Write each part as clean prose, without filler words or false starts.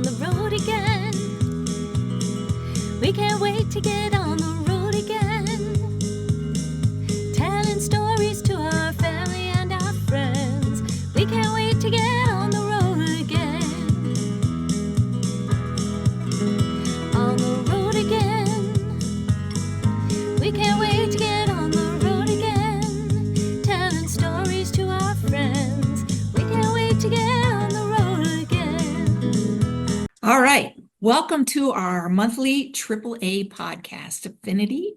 on the road again. We can't wait to get on the road again. Telling stories to our family and our friends. We can't wait to get on the road again. On the road again. We can't wait to get on the road again. Telling stories to our friends. We can't wait to get on the road again. All right. Welcome to our monthly AAA podcast, Affinity,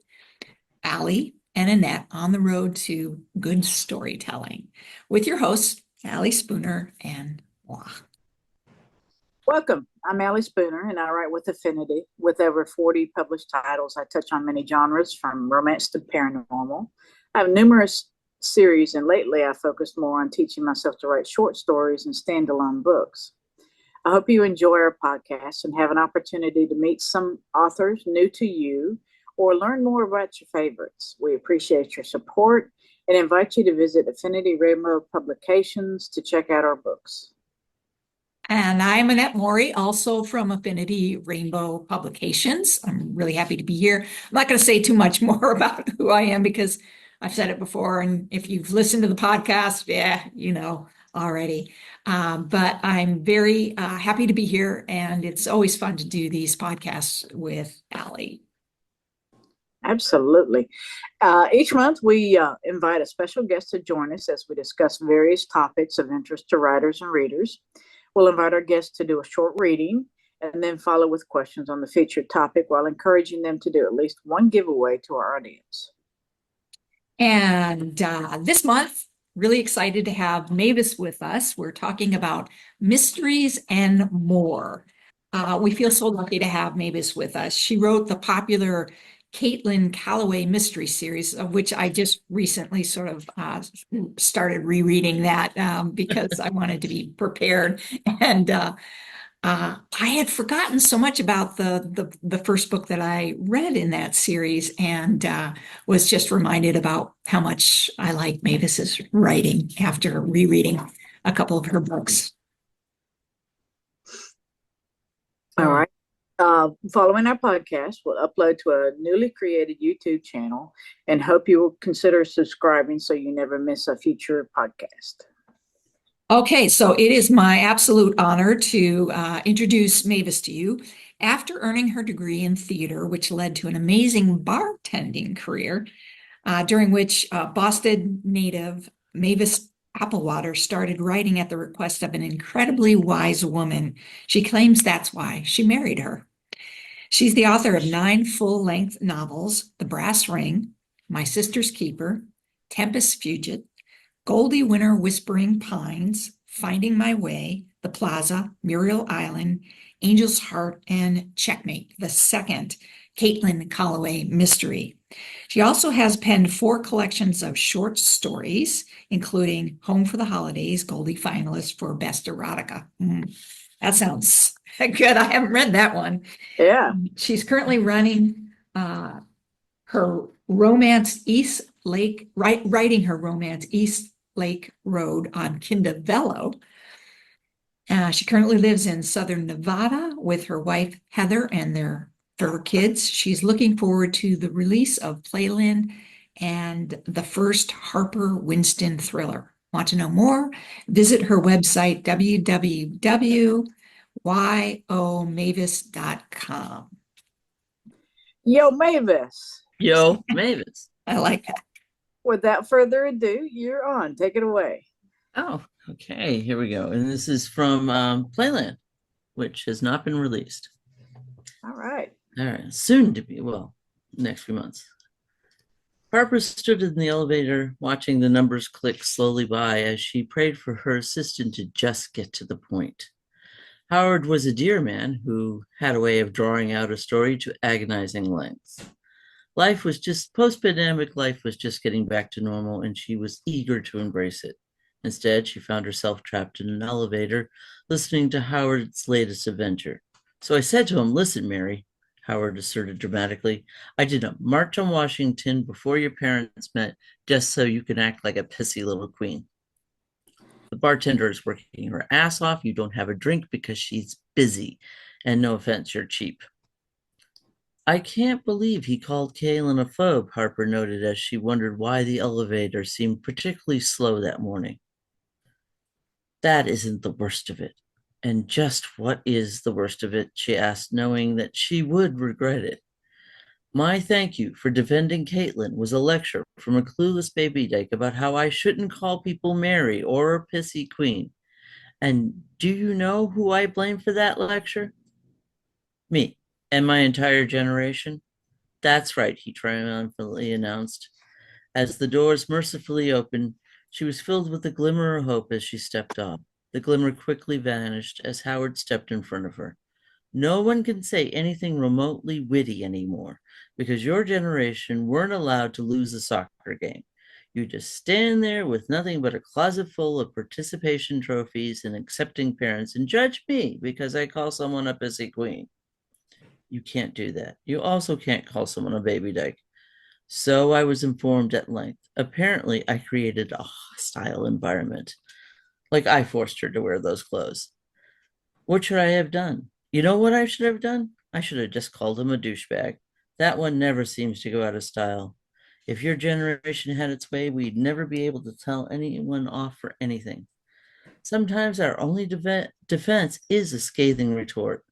Allie, and Annette on the road to good storytelling with your hosts, Allie Spooner and moi. Welcome. I'm Allie Spooner, and I write with Affinity. With over 40 published titles, I touch on many genres from romance to paranormal. I have numerous series, and lately I focused more on teaching myself to write short stories and standalone books. I hope you enjoy our podcast and have an opportunity to meet some authors new to you or learn more about your favorites. We appreciate your support and invite you to visit Affinity Rainbow Publications to check out our books. And I'm Annette Maury, also from Affinity Rainbow Publications. I'm really happy to be here. I'm not going to say too much more about who I am because I've said it before. And if you've listened to the podcast, you know already. But I'm very happy to be here. And it's always fun to do these podcasts with Allie. Absolutely. Each month, we invite a special guest to join us as we discuss various topics of interest to writers and readers. We'll invite our guests to do a short reading and then follow with questions on the featured topic while encouraging them to do at least one giveaway to our audience. And this month, really excited to have Mavis with us. We're talking about mysteries and more. We feel so lucky to have Mavis with us. She wrote the popular Caitlin Calloway mystery series, of which I just recently sort of started rereading that because I wanted to be prepared. And I had forgotten so much about the first book that I read in that series, and was just reminded about how much I like Mavis's writing after rereading a couple of her books. All right. Following our podcast, we'll upload to a newly created YouTube channel and hope you will consider subscribing so you never miss a future podcast. Okay, so it is my absolute honor to introduce Mavis to you. After earning her degree in theater, which led to an amazing bartending career, during which Boston native Mavis Applewater started writing at the request of an incredibly wise woman. She claims that's why she married her. She's the author of 9 full-length novels, The Brass Ring, My Sister's Keeper, Tempest Fugit, Goldie Winter Whispering Pines, Finding My Way, The Plaza, Muriel Island, Angel's Heart, and Checkmate, the second Caitlin Calloway mystery. She also has penned 4 collections of short stories, including Home for the Holidays, Goldie finalist for Best Erotica. That sounds good. I haven't read that one. Yeah. She's currently running her romance East Lake, writing her romance East Lake Road on Kinda-Velo. She currently lives in Southern Nevada with her wife Heather and their 4 kids. She's looking forward to the release of Playland and the first Harper Winston thriller. Want to know more? Visit her website, www.yomavis.com. Yo, Mavis. Yo, Mavis. I like that. Without further ado, you're on. Take it away. Oh, okay. Here we go. And this is from Playland, which has not been released. All right. All right. Soon to be. Well, next few months. Harper stood in the elevator, watching the numbers click slowly by as she prayed for her assistant to just get to the point. Howard was a dear man who had a way of drawing out a story to agonizing lengths. Post-pandemic life was just getting back to normal, and she was eager to embrace it. Instead, she found herself trapped in an elevator, listening to Howard's latest adventure. So I said to him, "Listen, Mary," Howard asserted dramatically, "I did a march on Washington before your parents met just so you can act like a pissy little queen. The bartender is working her ass off. You don't have a drink because she's busy. And no offense, you're cheap. I can't believe he called Kaylin a phobe, Harper noted as she wondered why the elevator seemed particularly slow that morning. That isn't the worst of it. And just what is the worst of it? She asked, knowing that she would regret it. My thank you for defending Caitlin was a lecture from a clueless baby dyke about how I shouldn't call people Mary or a pissy queen. And do you know who I blame for that lecture? Me and my entire generation. That's right, he triumphantly announced. As the doors mercifully opened, she was filled with a glimmer of hope as she stepped off. The glimmer quickly vanished as Howard stepped in front of her. No one can say anything remotely witty anymore because your generation weren't allowed to lose a soccer game. You just stand there with nothing but a closet full of participation trophies and accepting parents and judge me because I call someone a pissy queen. You can't do that. You also can't call someone a baby dyke. So I was informed at length. Apparently, I created a hostile environment. Like I forced her to wear those clothes. What should I have done? You know what I should have done? I should have just called him a douchebag. That one never seems to go out of style. If your generation had its way, we'd never be able to tell anyone off for anything. Sometimes our only defense is a scathing retort.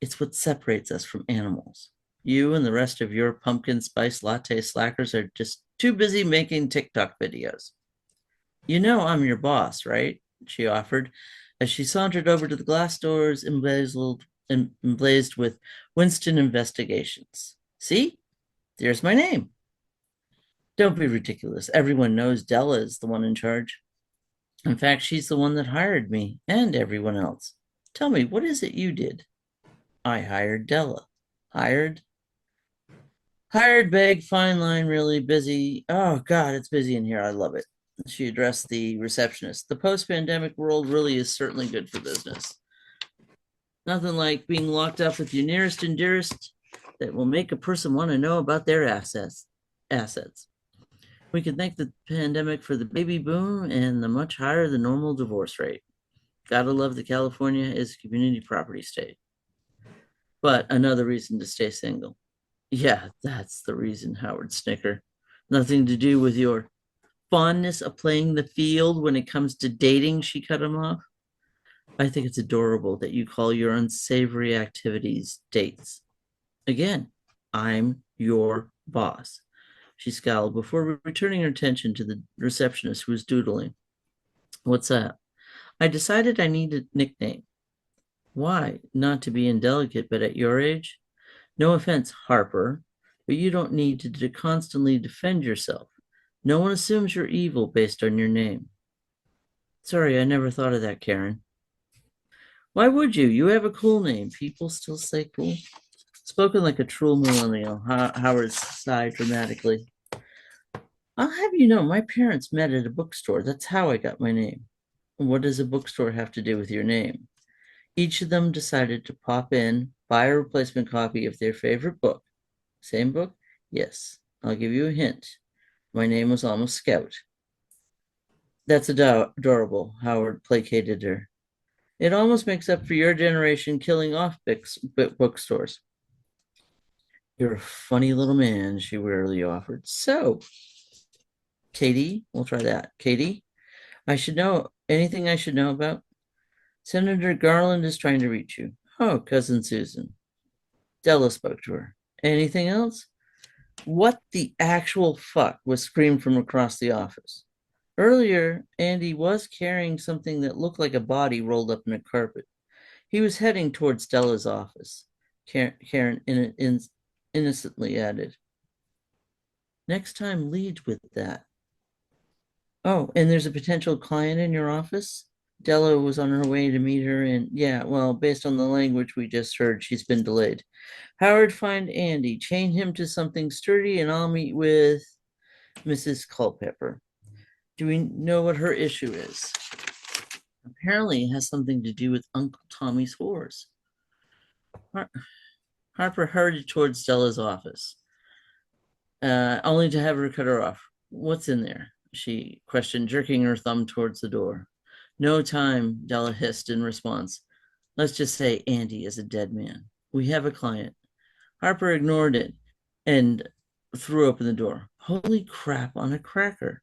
It's what separates us from animals. You and the rest of your pumpkin spice latte slackers are just too busy making TikTok videos. You know I'm your boss, right? She offered as she sauntered over to the glass doors emblazed with Winston Investigations. See? There's my name. Don't be ridiculous. Everyone knows Della is the one in charge. In fact, she's the one that hired me and everyone else. Tell me, what is it you did? I hired Della. Hired? Hired, big, fine line, really busy. Oh, God, it's busy in here. I love it. She addressed the receptionist. The post-pandemic world really is certainly good for business. Nothing like being locked up with your nearest and dearest that will make a person want to know about their assets. We can thank the pandemic for the baby boom and the much higher than normal divorce rate. Gotta love that California is a community property state. But another reason to stay single. Yeah, that's the reason, Howard snickered. Nothing to do with your fondness of playing the field when it comes to dating, she cut him off. I think it's adorable that you call your unsavory activities dates. Again, I'm your boss. She scowled before returning her attention to the receptionist who was doodling. What's that? I decided I need a nickname. Why? Not to be indelicate, but at your age? No offense, Harper, but you don't need to constantly defend yourself. No one assumes you're evil based on your name. Sorry, I never thought of that, Karen. Why would you? You have a cool name. People still say cool. Spoken like a true millennial, Howard sighed dramatically. I'll have you know, my parents met at a bookstore. That's how I got my name. What does a bookstore have to do with your name? Each of them decided to pop in, buy a replacement copy of their favorite book. Same book? Yes. I'll give you a hint. My name was almost Scout. That's adorable, Howard placated her. It almost makes up for your generation killing off bookstores. You're a funny little man, she wearily offered. So, Katie, we'll try that. Katie, I should know anything I should know about? Senator Garland is trying to reach you. Oh, Cousin Susan. Della spoke to her. Anything else? What the actual fuck was screamed from across the office? Earlier, Andy was carrying something that looked like a body rolled up in a carpet. He was heading towards Della's office. Karen innocently added. Next time, lead with that. Oh, and there's a potential client in your office? Della was on her way to meet her, and yeah, well, based on the language we just heard, she's been delayed. Howard, find Andy, chain him to something sturdy, and I'll meet with Mrs. Culpepper. Do we know what her issue is? Apparently, it has something to do with Uncle Tommy's horse. Harper hurried towards Della's office, only to have her cut her off. What's in there? She questioned, jerking her thumb towards the door. No time, Della hissed in response. Let's just say Andy is a dead man. We have a client. Harper ignored it and threw open the door. Holy crap on a cracker.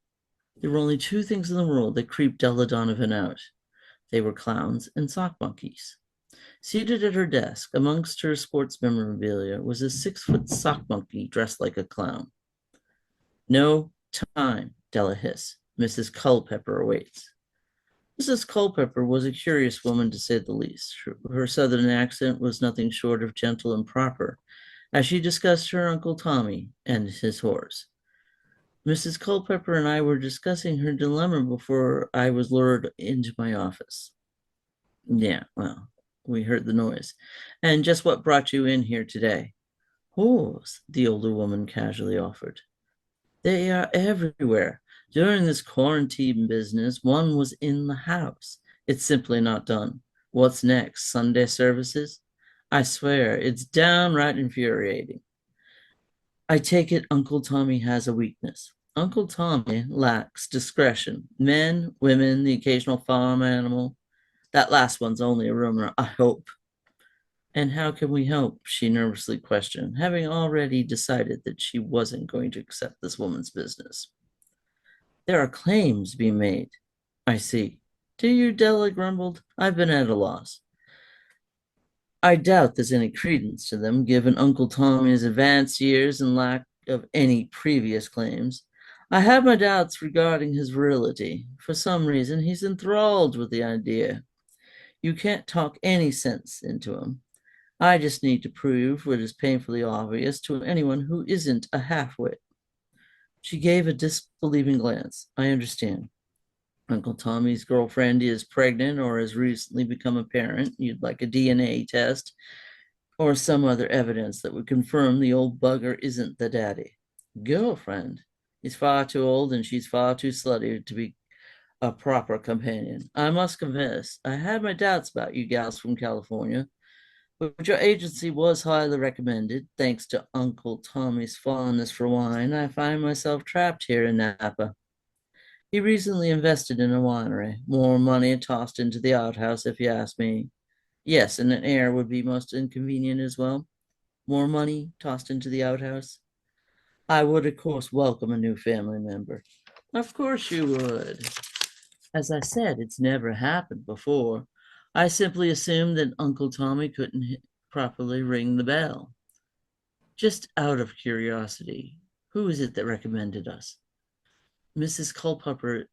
There were only two things in the world that creeped Della Donovan out. They were clowns and sock monkeys. Seated at her desk, amongst her sports memorabilia, was a 6-foot sock monkey dressed like a clown. No time, Della hissed. Mrs. Culpepper awaits. Mrs. Culpepper was a curious woman, to say the least. Her southern accent was nothing short of gentle and proper, as she discussed her Uncle Tommy and his horse. Mrs. Culpepper and I were discussing her dilemma before I was lured into my office. Yeah, well, we heard the noise. And just what brought you in here today? Horse, the older woman casually offered. They are everywhere. During this quarantine business, one was in the house. It's simply not done. What's next? Sunday services? I swear, it's downright infuriating. I take it Uncle Tommy has a weakness. Uncle Tommy lacks discretion. Men, women, the occasional farm animal. That last one's only a rumor, I hope. And how can we help? She nervously questioned, having already decided that she wasn't going to accept this woman's business. There are claims being made. I see. Do you? Della grumbled. I've been at a loss. I doubt there's any credence to them, given Uncle Tommy's advanced years and lack of any previous claims. I have my doubts regarding his virility. For some reason, he's enthralled with the idea. You can't talk any sense into him. I just need to prove what is painfully obvious to anyone who isn't a halfwit. She gave a disbelieving glance. I understand. Uncle Tommy's girlfriend is pregnant or has recently become a parent. You'd like a DNA test or some other evidence that would confirm the old bugger isn't the daddy. Girlfriend? He's far too old and she's far too slutty to be a proper companion. I must confess, I had my doubts about you gals from California, but your agency was highly recommended. Thanks to Uncle Tommy's fondness for wine, I find myself trapped here in Napa. He recently invested in a winery. More money tossed into the outhouse, if you ask me. Yes, and an heir would be most inconvenient as well. More money tossed into the outhouse. I would, of course, welcome a new family member. Of course you would. As I said, it's never happened before. I simply assumed that Uncle Tommy couldn't properly ring the bell. Just out of curiosity, who is it that recommended us? Mrs. Culpepper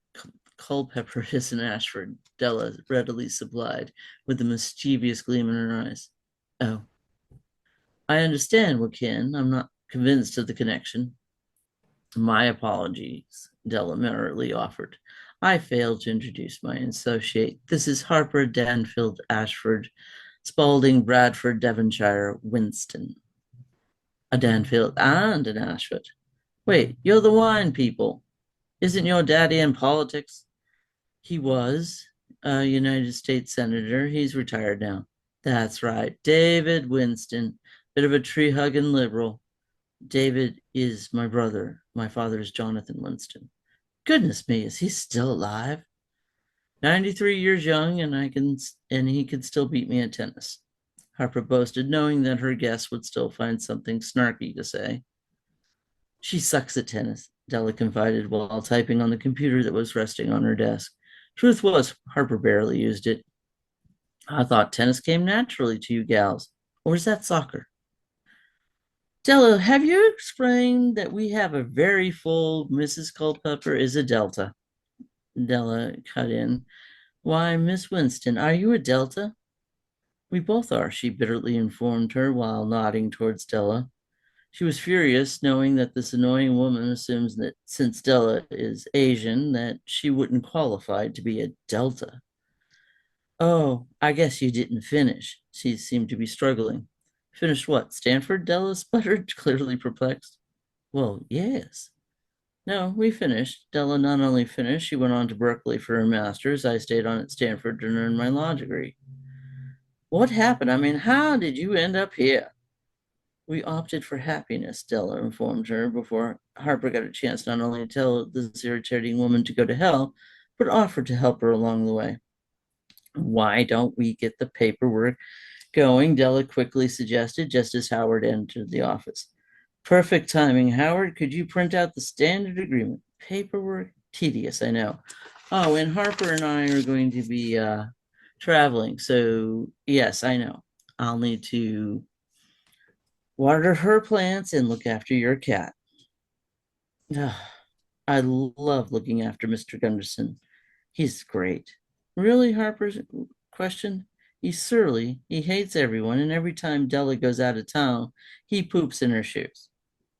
is an Ashford, Della readily supplied, with a mischievous gleam in her eyes. Oh, I understand, Wakin. I'm not convinced of the connection. My apologies, Della merrily offered. I failed to introduce my associate. This is Harper Danfield Ashford, Spalding, Bradford, Devonshire, Winston. A Danfield and an Ashford. Wait, you're the wine people. Isn't your daddy in politics? He was a United States Senator. He's retired now. That's right. David Winston, bit of a tree-hugging liberal. David is my brother. My father is Jonathan Winston. Goodness me, is he still alive? 93 years young, and he could still beat me at tennis. Harper boasted, knowing that her guest would still find something snarky to say. She sucks at tennis, Della confided while typing on the computer that was resting on her desk. Truth was, Harper barely used it. I thought tennis came naturally to you gals. Or is that soccer? Della, have you explained that we have a very full Mrs. Culpepper is a Delta? Della cut in. Why, Miss Winston, are you a Delta? We both are, she bitterly informed her while nodding towards Della. She was furious, knowing that this annoying woman assumes that since Della is Asian, that she wouldn't qualify to be a Delta. Oh, I guess you didn't finish. She seemed to be struggling. Finished what? Stanford? Della sputtered, clearly perplexed. Well, yes. No, we finished. Della not only finished, she went on to Berkeley for her master's. I stayed on at Stanford to earn my law degree. What happened? I mean, how did you end up here? We opted for happiness, Della informed her before Harper got a chance not only to tell this irritating woman to go to hell, but offered to help her along the way. Why don't we get the paperwork going? Della quickly suggested, just as Howard entered the office. Perfect timing, Howard. Could you print out the standard agreement? Paperwork? Tedious, I know. Oh, and Harper and I are going to be traveling. So, yes, I know. I'll need to water her plants and look after your cat. I love looking after Mr. Gunderson. He's great. Really, Harper's question? He's surly. He hates everyone, and every time Della goes out of town, he poops in her shoes.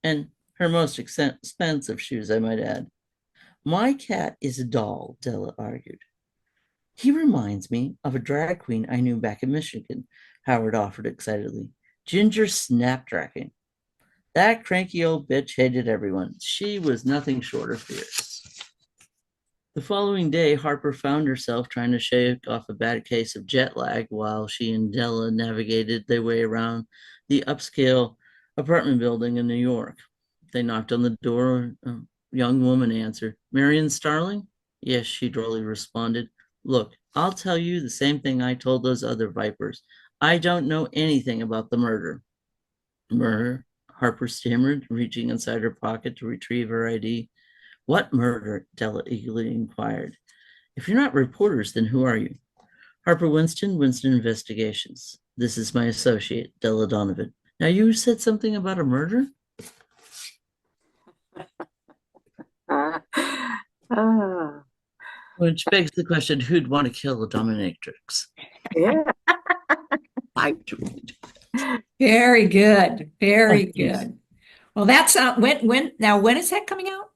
And her most expensive shoes, I might add. My cat is a doll, Della argued. He reminds me of a drag queen I knew back in Michigan, Howard offered excitedly. Ginger Snapdragon. That cranky old bitch hated everyone. She was nothing short of fierce. The following day, Harper found herself trying to shake off a bad case of jet lag while she and Della navigated their way around the upscale apartment building in New York. They knocked on the door. A young woman answered. Marion Starling? Yes, she drolly responded. Look, I'll tell you the same thing I told those other vipers. I don't know anything about the murder. Murder? Harper stammered, reaching inside her pocket to retrieve her ID. What murder? Della eagerly inquired. If you're not reporters, then who are you? Harper Winston, Winston Investigations. This is my associate, Della Donovan. Now, you said something about a murder? Ah, Which begs the question, who'd want to kill a dominatrix? yeah. I do. Very good. Very Thank you. good. Well, that's when is that coming out?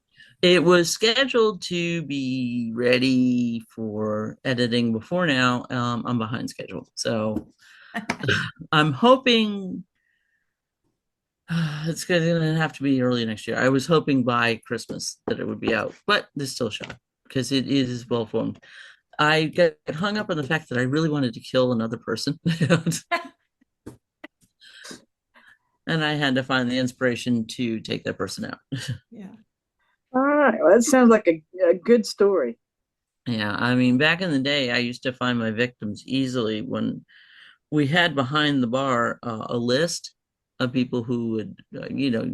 It was scheduled to be ready for editing before now. I'm behind schedule. So I'm hoping it's going to have to be early next year. I was hoping by Christmas that it would be out, but there's still a shot because it is well formed. I got hung up on the fact that I really wanted to kill another person. And I had to find the inspiration to take that person out. Yeah. All right. Well, that sounds like a good story. Yeah, I mean, back in the day, I used to find my victims easily when we had behind the bar a list of people who would,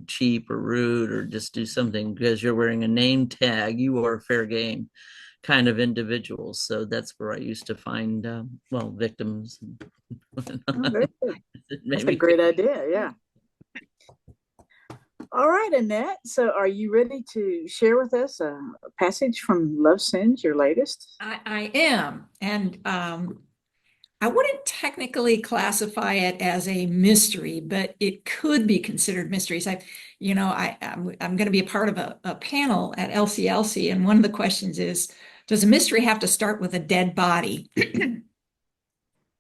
cheap or rude or just do something because you're wearing a name tag, you are fair game kind of individuals. So that's where I used to find, victims. Oh, very good. That's a Maybe great idea. Yeah. All right, Annette. So, are you ready to share with us a passage from Love Sins, your latest? I am. And I wouldn't technically classify it as a mystery, but it could be considered mysteries. I'm going to be a part of a panel at LCLC, and one of the questions is, does a mystery have to start with a dead body?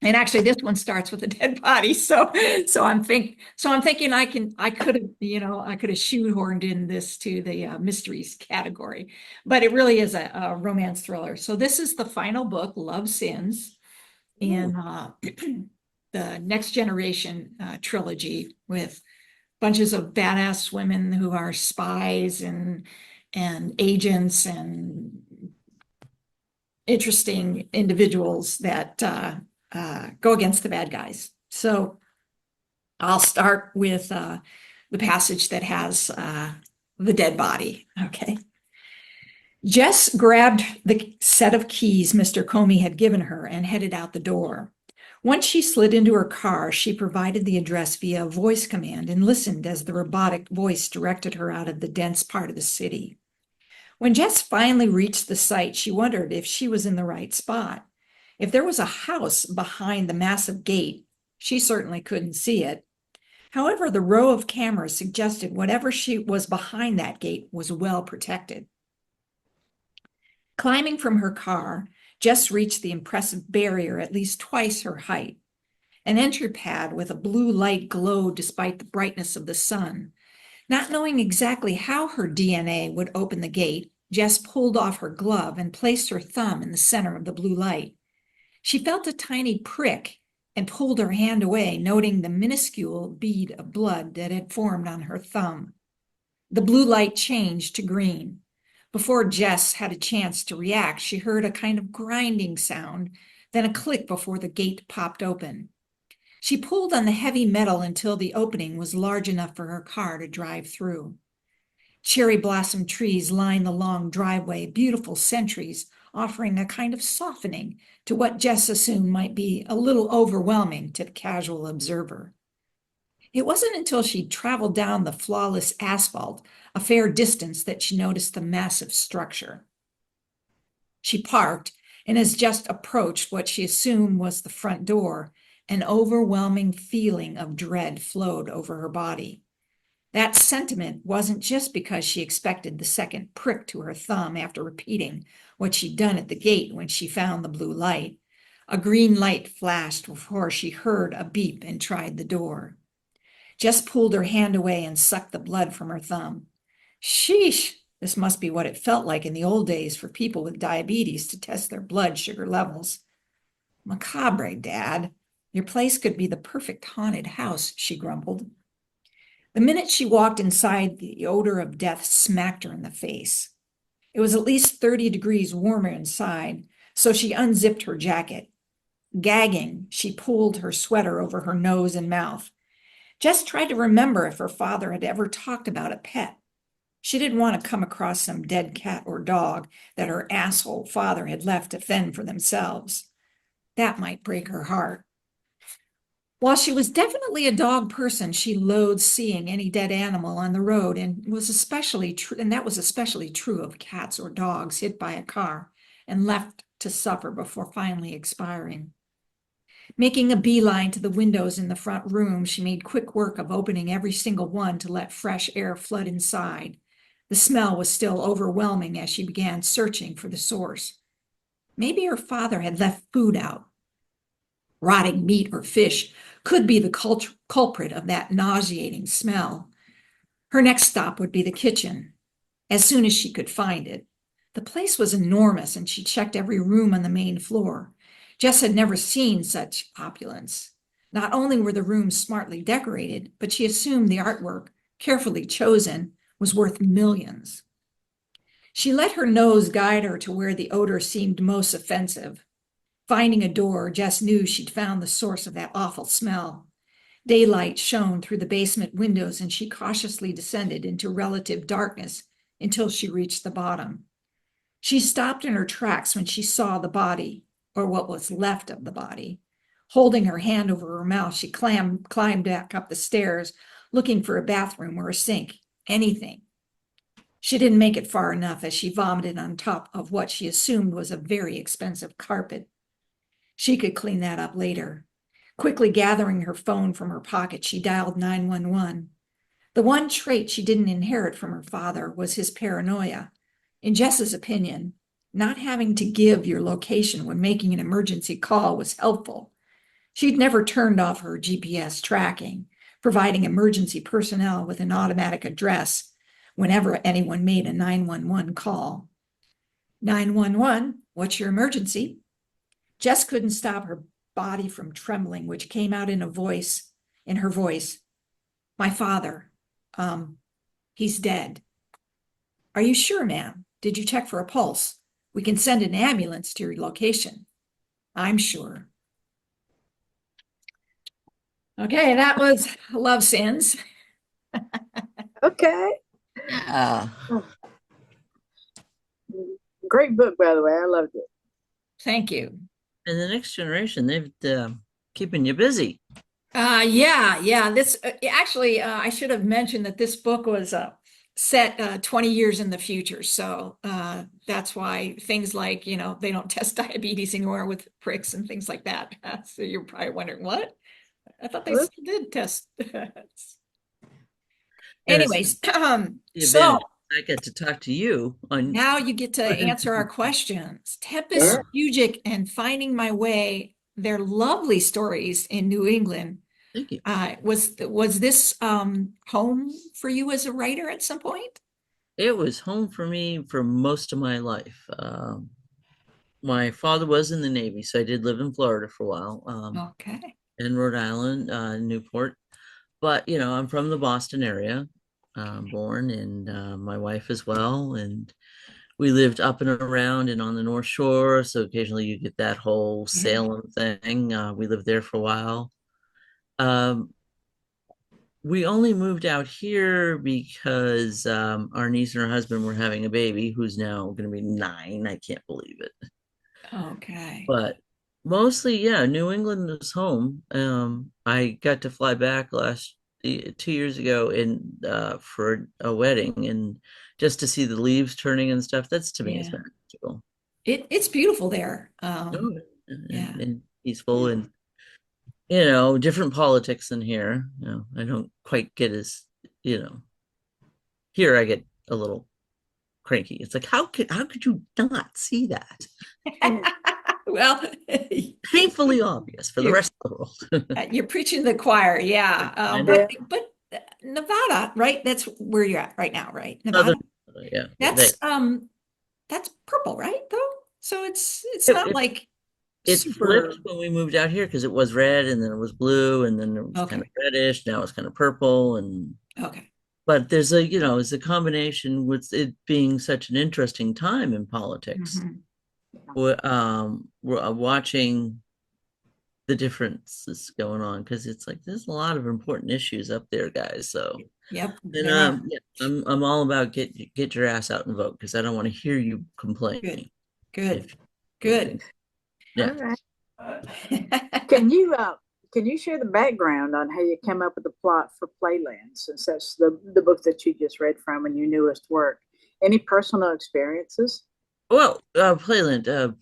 And actually, this one starts with a dead body. So I'm thinking I could have shoehorned in this to the mysteries category, but it really is a romance thriller. So this is the final book, Love Sins, in the Next Generation trilogy with bunches of badass women who are spies and agents and interesting individuals that go against the bad guys. So I'll start with the passage that has the dead body. Okay. Jess grabbed the set of keys Mr. Comey had given her and headed out the door. Once she slid into her car, she provided the address via a voice command and listened as the robotic voice directed her out of the dense part of the city. When Jess finally reached the site, she wondered if she was in the right spot. If there was a house behind the massive gate, she certainly couldn't see it. However, the row of cameras suggested whatever she was behind that gate was well protected. Climbing from her car, Jess reached the impressive barrier at least twice her height. An entry pad with a blue light glowed despite the brightness of the sun. Not knowing exactly how her DNA would open the gate, Jess pulled off her glove and placed her thumb in the center of the blue light. She felt a tiny prick and pulled her hand away, noting the minuscule bead of blood that had formed on her thumb. The blue light changed to green. Before Jess had a chance to react, she heard a kind of grinding sound, then a click before the gate popped open. She pulled on the heavy metal until the opening was large enough for her car to drive through. Cherry blossom trees lined the long driveway, beautiful sentries, offering a kind of softening to what Jess assumed might be a little overwhelming to the casual observer. It wasn't until she'd traveled down the flawless asphalt a fair distance that she noticed the massive structure. She parked, and as Jess approached what she assumed was the front door, an overwhelming feeling of dread flowed over her body. That sentiment wasn't just because she expected the second prick to her thumb after repeating what she'd done at the gate when she found the blue light. A green light flashed before she heard a beep and tried the door. Jess pulled her hand away and sucked the blood from her thumb. Sheesh, this must be what it felt like in the old days for people with diabetes to test their blood sugar levels. Macabre, Dad. Your place could be the perfect haunted house, she grumbled. The minute she walked inside, the odor of death smacked her in the face. It was at least 30 degrees warmer inside, so she unzipped her jacket. Gagging, she pulled her sweater over her nose and mouth. Jess tried to remember if her father had ever talked about a pet. She didn't want to come across some dead cat or dog that her asshole father had left to fend for themselves. That might break her heart. While she was definitely a dog person, she loathed seeing any dead animal on the road, and that was especially true of cats or dogs hit by a car and left to suffer before finally expiring. Making a beeline to the windows in the front room, she made quick work of opening every single one to let fresh air flood inside. The smell was still overwhelming as she began searching for the source. Maybe her father had left food out. Rotting meat or fish could be the culprit of that nauseating smell. Her next stop would be the kitchen, as soon as she could find it. The place was enormous, and she checked every room on the main floor. Jess had never seen such opulence. Not only were the rooms smartly decorated, but she assumed the artwork, carefully chosen, was worth millions. She let her nose guide her to where the odor seemed most offensive. Finding a door, Jess knew she'd found the source of that awful smell. Daylight shone through the basement windows, and she cautiously descended into relative darkness until she reached the bottom. She stopped in her tracks when she saw the body, or what was left of the body. Holding her hand over her mouth, she climbed back up the stairs, looking for a bathroom or a sink, anything. She didn't make it far enough as she vomited on top of what she assumed was a very expensive carpet. She could clean that up later. Quickly gathering her phone from her pocket, she dialed 911. The one trait she didn't inherit from her father was his paranoia. In Jess's opinion, not having to give your location when making an emergency call was helpful. She'd never turned off her GPS tracking, providing emergency personnel with an automatic address whenever anyone made a 911 call. 911, what's your emergency? Jess couldn't stop her body from trembling, which came out in her voice. My father, he's dead. Are you sure, ma'am? Did you check for a pulse? We can send an ambulance to your location. I'm sure. Okay, that was Love Sins. Okay. Yeah. Great book, by the way. I loved it. Thank you. And the next generation, they've keeping you busy. Yeah. This actually, I should have mentioned that this book was set 20 years in the future. So that's why things like, they don't test diabetes anymore with pricks and things like that. So you're probably wondering, what? I thought they still did test. Anyways, so I get to talk to you on. now you get to answer our questions. Tempest, Puget, and Finding My Way. They're lovely stories in New England. Thank you. Was this home for you as a writer at some point? It was home for me for most of my life. My father was in the Navy, so I did live in Florida for a while. Okay. In Rhode Island, Newport. But, I'm from the Boston area, born, and my wife as well. And we lived up and around and on the North Shore, so occasionally you get that whole Yeah. Salem thing. We lived there for a while. Um, we only moved out here because our niece and her husband were having a baby who's now going to be 9. I can't believe it. Okay. But mostly, yeah, New England is home. I got to fly back 2 years ago for a wedding, and just to see the leaves turning and stuff, that's to me is Yeah. magical. It's beautiful there. Oh, Yeah. and peaceful, and different politics than here. I don't quite get as, here I get a little cranky. It's like, how could you not see that? Well, Painfully obvious for the You're- rest of the world. you're preaching the choir, yeah. I know. But Nevada, right? That's where you're at right now, right? Nevada. Yeah, That's purple, right? Though, so it's It- not it- like it super. flipped when we moved out here because it was red and then it was blue and then it was kind of Okay. reddish. Now it's kind of purple, and Okay. but it's a combination with it being such an interesting time in politics. Mhm. We're watching the differences going on because it's like there's a lot of important issues up there, guys. So, Yep. and there are. yeah, I'm all about get your ass out and vote because I don't want to hear you complaining. Good. If Good. Yeah. All right. Can you share the background on how you came up with the plot for Playland, since that's the book that you just read from and your newest work? Any personal experiences? Well, Playland,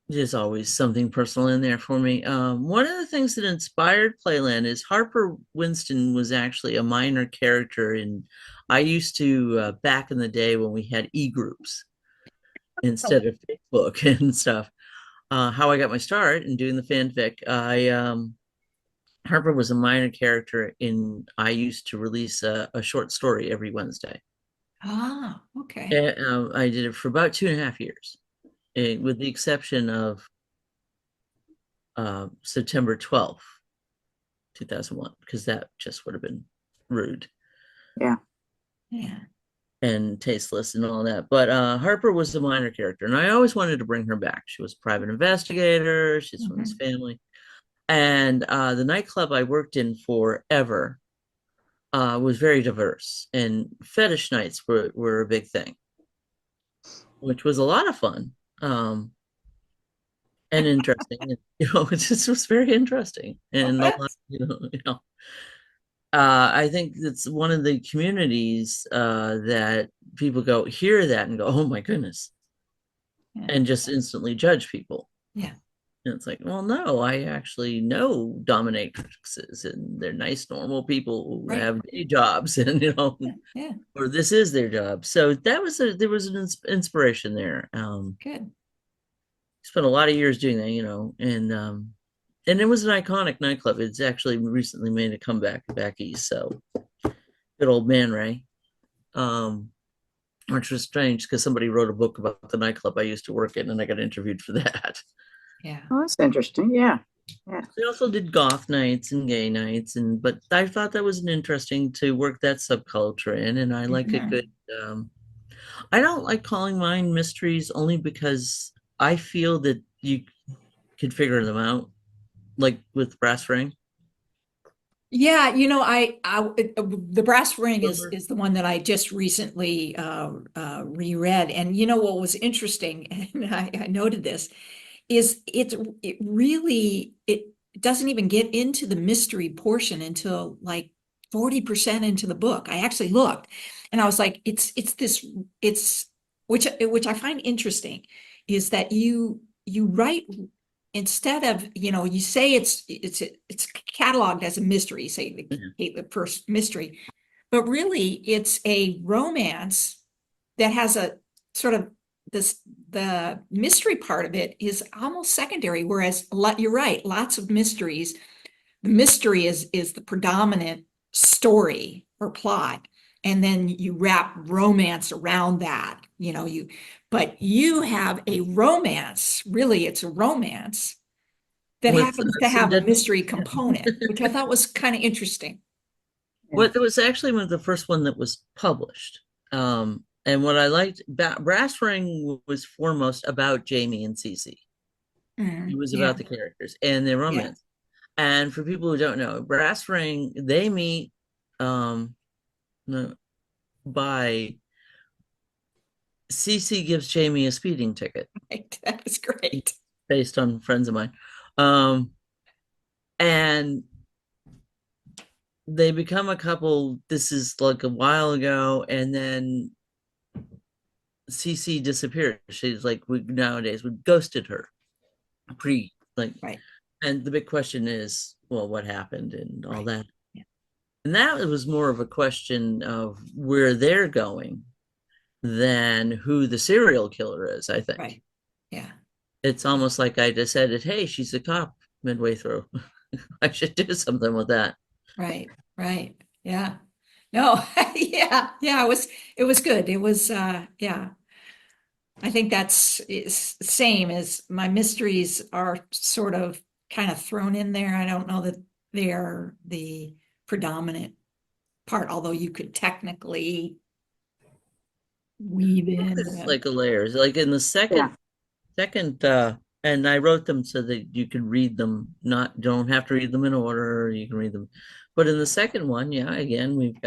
there's always something personal in there for me. One of the things that inspired Playland is Harper Winston was actually a minor character I used to, back in the day when we had e-groups instead of Facebook and stuff. How I got my start in doing the fanfic, Harper was a minor character I used to release a short story every Wednesday. Okay. And, I did it for about 2.5 years, with the exception of September 12th, 2001, because that just would have been rude. Yeah. Yeah. And tasteless and all that. But Harper was a minor character, and I always wanted to bring her back. She was a private investigator. She's from this family. And the nightclub I worked in forever was very diverse, and fetish nights were a big thing, which was a lot of fun. And interesting. It just was very interesting. And I think it's one of the communities that people hear that and go, oh my goodness, and just instantly judge people. Yeah. And it's like, well, no, I actually know dominatrixes and they're nice, normal people who have day jobs and, Yeah. or this is their job. So there was an inspiration there. Good. Spent a lot of years doing that, and it was an iconic nightclub. It's actually recently made a comeback back east. So good old Man Ray, which was strange because somebody wrote a book about the nightclub I used to work in, and I got interviewed for that. Yeah. Oh, that's interesting. Yeah. Yeah. They also did goth nights and gay nights, but I thought that was an interesting to work that subculture in, and I like a good. I don't like calling mine mysteries only because I feel that you could figure them out, like with Brass Ring. Yeah, the Brass Ring is the one that I just recently reread, and what was interesting, and I noted this, is it really doesn't even get into the mystery portion until like 40% into the book. I actually looked, and I was like, it's which I find interesting, is that you write. Instead of, you say it's cataloged as a mystery, say the first mystery, but really it's a romance that has a sort of the mystery part of it is almost secondary, whereas you're right, lots of mysteries, the mystery is the predominant story or plot, and then you wrap romance around that, but you have a romance, really it's a romance that happens to have a mystery component, which I thought was kind of interesting. Well, it was actually one of the first one that was published. And what I liked about Brass Ring was foremost about Jamie and Cece. It was Yeah, about the characters and their yeah, romance. And for people who don't know, Brass Ring, they meet no, by Cece gives Jamie a speeding ticket right. That was great. based on friends of mine. And they become a couple. This is like a while ago, and then Cece disappeared. She's like, we nowadays we ghosted her pre like, Right. and the big question is, well, what happened and all Right. that. Yeah. And that was more of a question of where they're going than who the serial killer is, I think. Right. Yeah. It's almost like I decided, hey, she's a cop midway through. I should do something with that. Right. Right. Yeah. No, yeah, yeah, it was good. It was yeah. I think that's is same as my mysteries are sort of kind of thrown in there. I don't know that they're the predominant part, although you could technically weave in It's like a layers. Like in the Yeah. second and I wrote them so that you could read them, not don't have to read them in order, you can read them. But in the second one, yeah, again, we've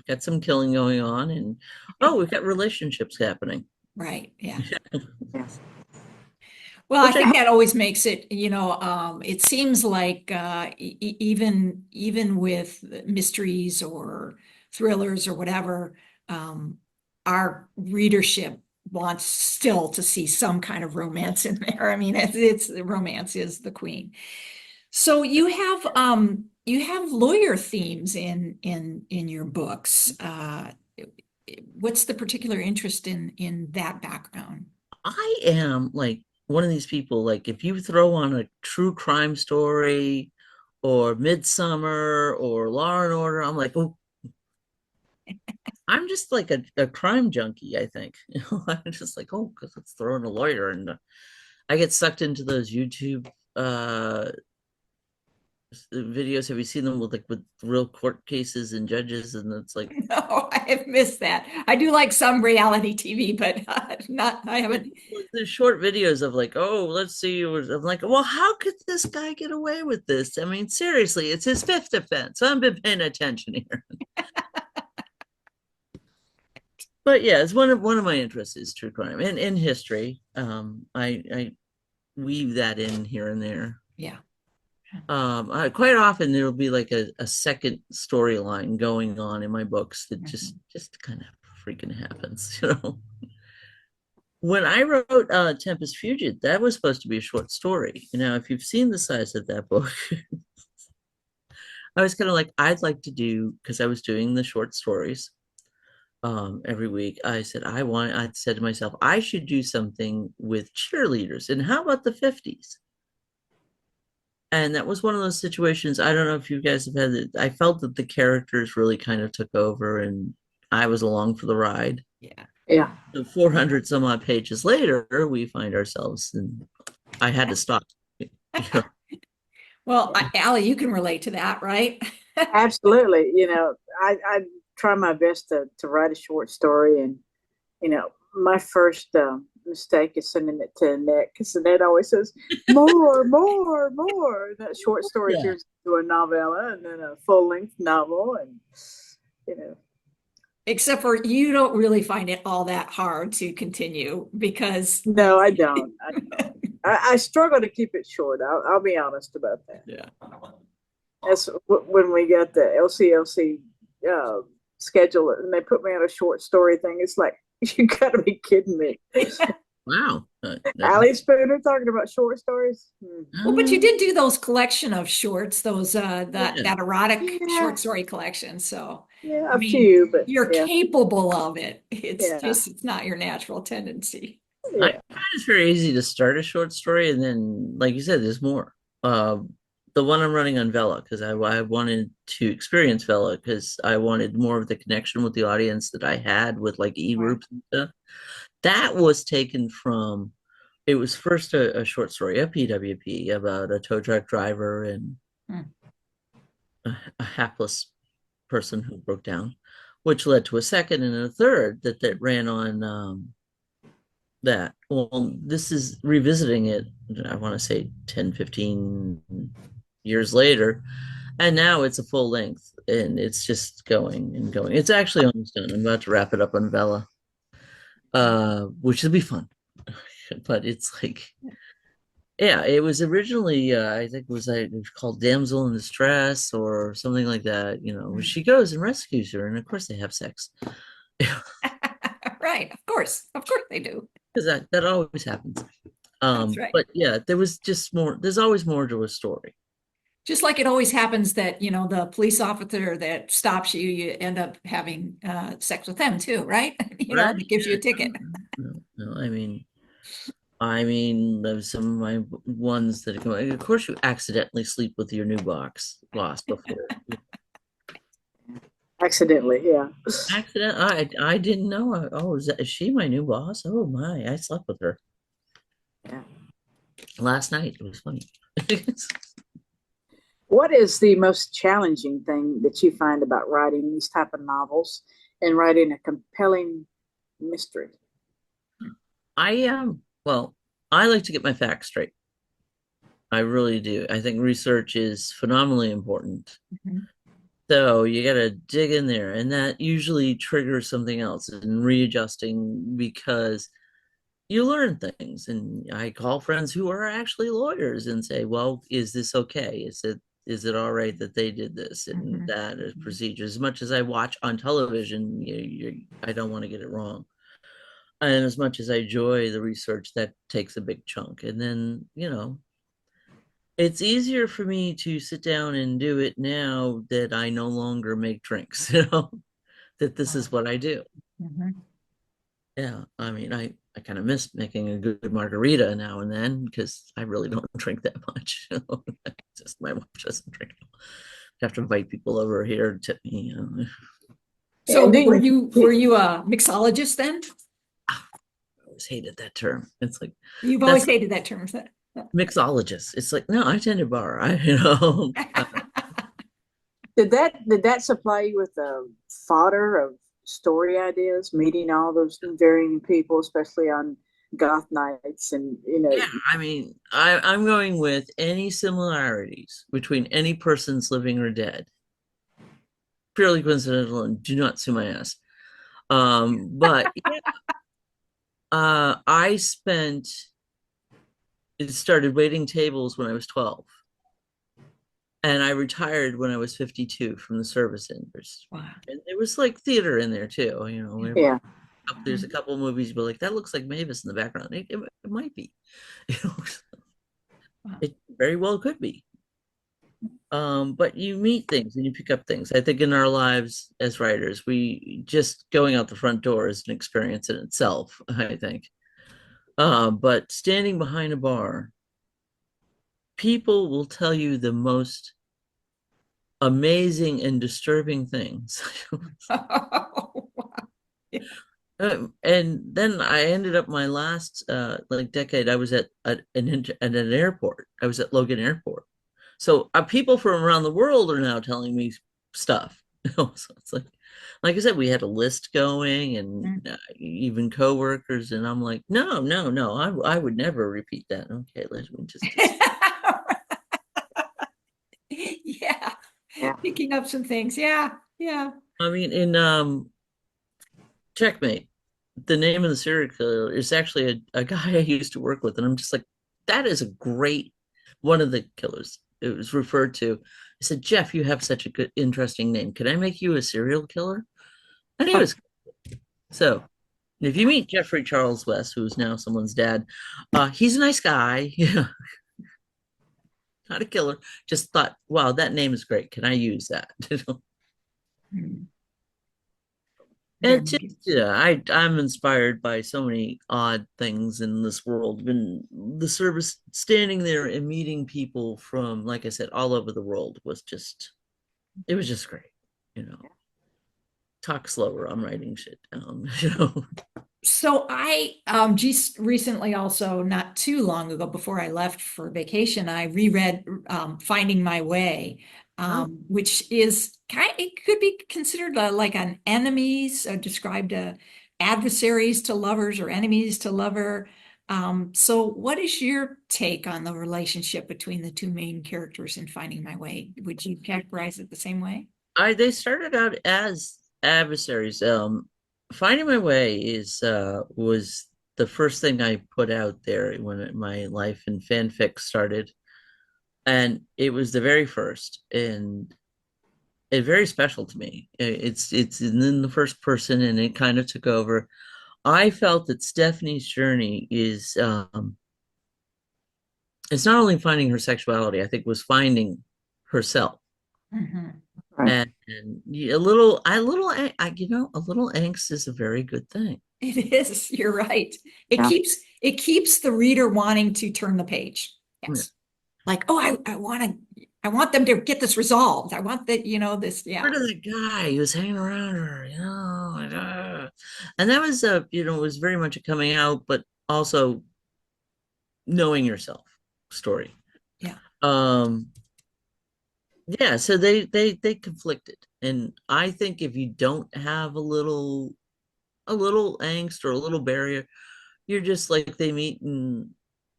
got some killing going on and oh, we've got relationships happening. right, yeah. Yes. Well, I Which think that always makes it, it seems like even with mysteries or thrillers or whatever, our readership wants still to see some kind of romance in there. I mean, it's romance is the queen. So you have lawyer themes in your books. What's the particular interest in that background? I am like one of these people, like if you throw on a true crime story or Midsummer or Law and Order, I'm like, oh, I'm just like a crime junkie, I think. I'm just like, oh, because let's throw in a lawyer. And I get sucked into those YouTube uh videos. Have you seen them with real court cases and judges? And it's like No, I have missed that. I do like some reality TV, but not, I haven't. there's short videos of like, oh, let's see. I'm like, well, how could this guy get away with this? I mean, seriously, it's his fifth offense. I've been paying attention here. But yeah, it's one of my interests is true crime and in history. I weave that in here and there. Yeah. Quite often there'll be like a second storyline going on in my books that just kind of freaking happens, you know. When I wrote Tempest Fugit, that was supposed to be a short story. You know, if you've seen the size of that book, I was kind of like, I'd like to do, because I was doing the short stories every week. I said to myself, I should do something with cheerleaders. And how about the 50s? And that was one of those situations. I don't know if you guys have had it. I felt that the characters really kind of took over and I was along for the ride. Yeah. Yeah. So 400 some odd pages later, we find ourselves, and I had to stop. Well, Allie, you can relate to that, right? Absolutely. I try my best to write a short story, and my first mistake is sending it to Annette because Annette always says more, more, more. That short story Yeah. turns into a novella and then a full length novel, and you know, Except for you don't really find it all that hard to continue because no, I don't. I struggle to keep it short. I'll be honest about that. Yeah. That's when we got the LCLC schedule and they put me on a short story thing. It's like, you gotta be kidding me. Wow. Allie Spooner talking about short stories. well, but you did do those collection of shorts, those that Yeah. erotic Yeah. short story collection. So Yeah, I a mean, few, but you're yeah, capable of it. It's Yeah. just it's not your natural tendency. I yeah. find it's very easy to start a short story, and then, like you said, there's more. The one I'm running on Vela, because I wanted to experience Vela, because I wanted more of the connection with the audience that I had with like e-groups and stuff. That was taken from, it was first a short story, a PWP, about a tow truck driver and Hmm. a hapless person who broke down. which led to a second and a third that ran on that. Well, this is revisiting it, I want to say 10, 15 years later. And now it's a full length and it's just going and going. It's actually almost done. I'm about to wrap it up on Vela, which will be fun. But it's like, yeah, it was originally, I think it was called Damsel in Distress or something like that. You know, she goes and rescues her, and of course they have sex. Right, of course they do. Because that always happens. That's right. But yeah, there was just more. There's always more to a story. Just like it always happens that, you know, the police officer that stops you, you end up having sex with them too, right? You know, Right? that gives you a ticket. No, I mean, there's some of my ones that go. Of course, you accidentally sleep with your new boss before. Accidentally, yeah. Accident. I didn't know. Oh, is she my new boss? Oh my! I slept with her Yeah. last night. It was funny. What is the most challenging thing that you find about writing these type of novels and writing a compelling mystery? Well, I like to get my facts straight. I really do. I think research is phenomenally important. Mhm. So you got to dig in there, and that usually triggers something else and readjusting because you learn things. And I call friends who are actually lawyers and say, "Well, is this okay? Is it all right that they did this and Mhm. that as procedure?" As much as I watch on television, I don't want to get it wrong. And as much as I enjoy the research, that takes a big chunk. And then, it's easier for me to sit down and do it now that I no longer make drinks, that this is what I do. Mhm. Yeah, I mean, I kind of miss making a good margarita now and then because I really don't drink that much. Just my wife doesn't drink. I have to invite people over here to tip me. So And were you a mixologist then? I always hated that term. It's like You've that's always hated that term. Is that? mixologist. It's like, no, I tend to bar. did that supply you with a fodder of story ideas, meeting all those varying people, especially on goth nights, and Yeah, I mean, I'm going with any similarities between any persons living or dead. Purely coincidental, and do not sue my ass. But yeah, I started waiting tables when I was 12, and I retired when I was 52 from the service industry. Wow. And there was like theater in there too, yeah, There's a couple of movies, but like that looks like Mavis in the background. It might be, Wow. it very well could be. But you meet things and you pick up things. I think in our lives as writers, we just going out the front door is an experience in itself, I think. But standing behind a bar, people will tell you the most amazing and disturbing things. And then I ended up my last like decade, I was at an airport. I was at Logan Airport. So people from around the world are now telling me stuff. So it's like I said, we had a list going and even coworkers, and I'm like, no, no, no, I would never repeat that. Okay, let's just. Yeah, yeah. picking up some things. Yeah, yeah. I mean, in Checkmate, the name of the serial killer is actually a guy I used to work with, and I'm just like, that is a great one of the killers. It was referred to. I said, Jeff, you have such a good, interesting name. Can I make you a serial killer? And he was so. If you meet Jeffrey Charles West, who's now someone's dad, he's a nice guy. Not a killer. Just thought, wow, that name is great. Can I use that? Hmm. And just, yeah, I'm inspired by so many odd things in this world. And the service, standing there and meeting people from, like I said, all over the world it was just great. Talk slower. I'm writing shit down. So I just recently, also not too long ago, before I left for vacation, I reread Finding My Way. which is it could be considered like an enemies, described adversaries to lovers or enemies to lover. So what is your take on the relationship between the two main characters in Finding My Way? Would you characterize it the same way? They started out as adversaries. Finding My Way was the first thing I put out there when my life in fanfic started, and it was the very first, and it's very special to me. It's in the first person, and it kind of took over. I felt that Stephanie's journey is it's not only finding her sexuality, I think was finding herself. Mhm. Right. And a little angst is a very good thing. It is, you're right. Yeah. It keeps the reader wanting to turn the page. Yeah. Yes. Like, oh, I want them to get this resolved. I want that, this, yeah. Part of the guy who was hanging around her, and that was it was very much a coming out, but also knowing yourself story. Yeah. Yeah, so they conflicted, and I think if you don't have a little angst or a little barrier, you're just like they meet and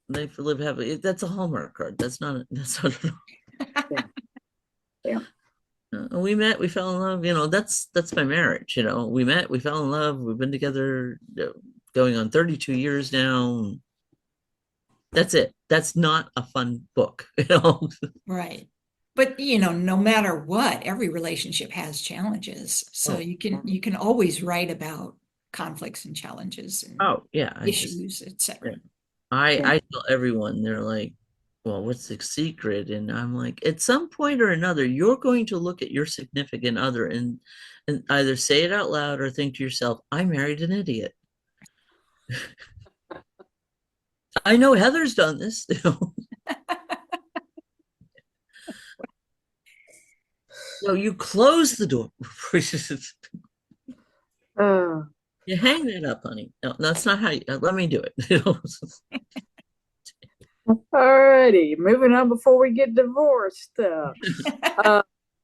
they live happily. That's a Hallmark card. That's not. Yeah. Yeah. We met, we fell in love. That's my marriage. We met, we fell in love. We've been together going on 32 years now. That's it. That's not a fun book. Right. But no matter what, every relationship has challenges. So Oh, you can always write about conflicts and challenges and oh yeah. issues, etc. Yeah. Yeah. I tell everyone, they're like, well, what's the secret? And I'm like, at some point or another, you're going to look at your significant other and either say it out loud or think to yourself, I married an idiot. I know Heather's done this. No, you close the door. Uh, You hang that up, honey. No, that's not how you, let me do it. Alrighty, moving on before we get divorced. And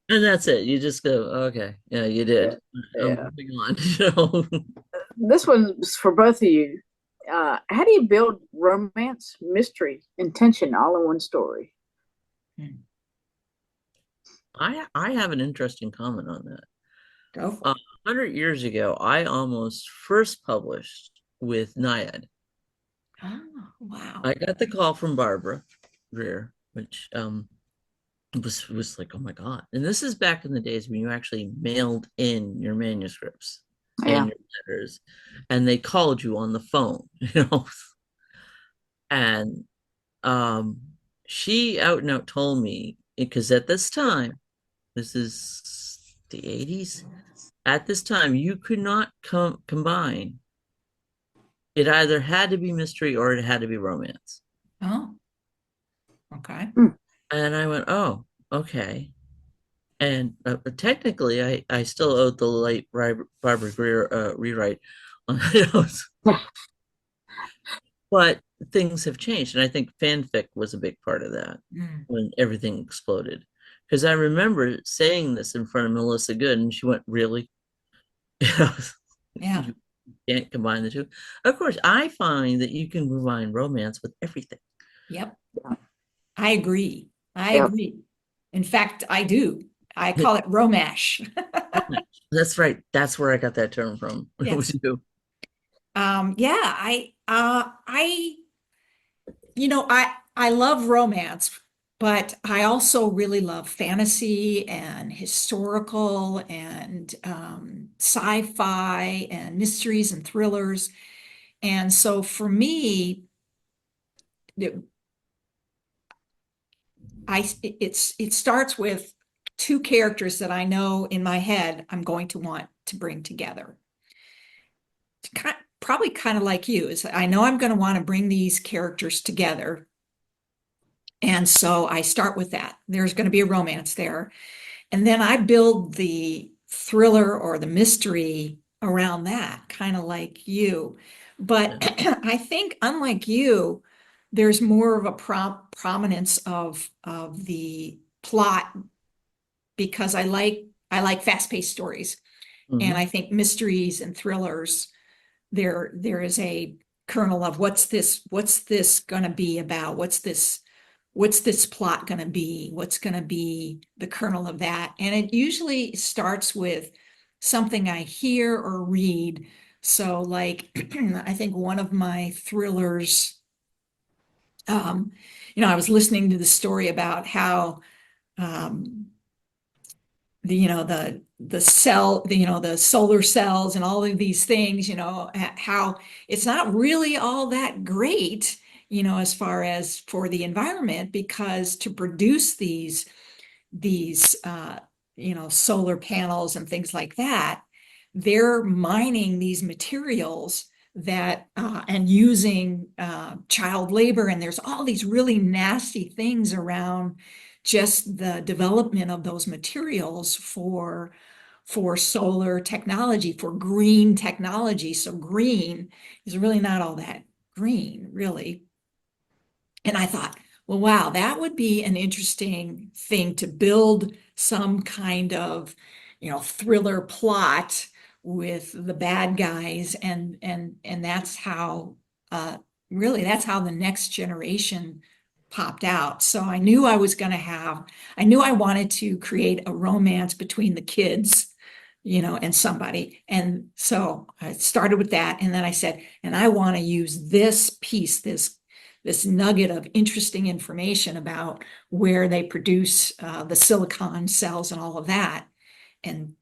that's it. You just go, okay, yeah, you did. I'm Yeah. moving on. This one's for both of you. How do you build romance, mystery, and tension all in one story? I have an interesting comment on that. Go for it. 100 years ago, I almost first published with Naiad. Oh, wow. I got the call from Barbara Greer, which was like, oh my God. And this is back in the days when you actually mailed in your manuscripts Yeah. and your letters, and they called you on the phone. And she out and out told me, because at this time, this is the 80s, at this time, you could not combine. It either had to be mystery or it had to be romance. Oh, okay. And I went, oh, okay. And technically, I still owed the late Barbara Greer rewrite on those. But things have changed. And I think fanfic was a big part of that when everything exploded. Because I remember saying this in front of Melissa Good, and she went, really? Yeah. You can't combine the two. Of course, I find that you can combine romance with everything. Yep. I agree. I Yep. agree. In fact, I do. I call it romash. That's right. That's where I got that term from. It Yes. was you. Yeah, I love romance, but I also really love fantasy and historical and sci-fi and mysteries and thrillers. And so for me, it starts with two characters that I know in my head I'm going to want to bring together. Probably kind of like you, is I know I'm going to want to bring these characters together. And so I start with that. There's going to be a romance there. And then I build the thriller or the mystery around that, kind of like you. But I think, unlike you, there's more of a prominence of the plot because I like fast-paced stories. Mhm. And I think mysteries and thrillers, there is a kernel of what's this going to be about? What's this plot going to be? What's going to be the kernel of that? And it usually starts with something I hear or read. So like, I think one of my thrillers, I was listening to the story about how, the cell, the solar cells and all of these things, how it's not really all that great, as far as for the environment, because to produce these solar panels and things like that, they're mining these materials that and using child labor, and there's all these really nasty things around just the development of those materials for solar technology, for green technology. So green is really not all that green, really. And I thought, well, wow, that would be an interesting thing to build some kind of, thriller plot with the bad guys, and that's how really that's how the next generation popped out. So I knew I knew I wanted to create a romance between the kids, and somebody. And so I started with that, and then I said, and I want to use this piece, this nugget of interesting information about where they produce the silicon cells and all of that. And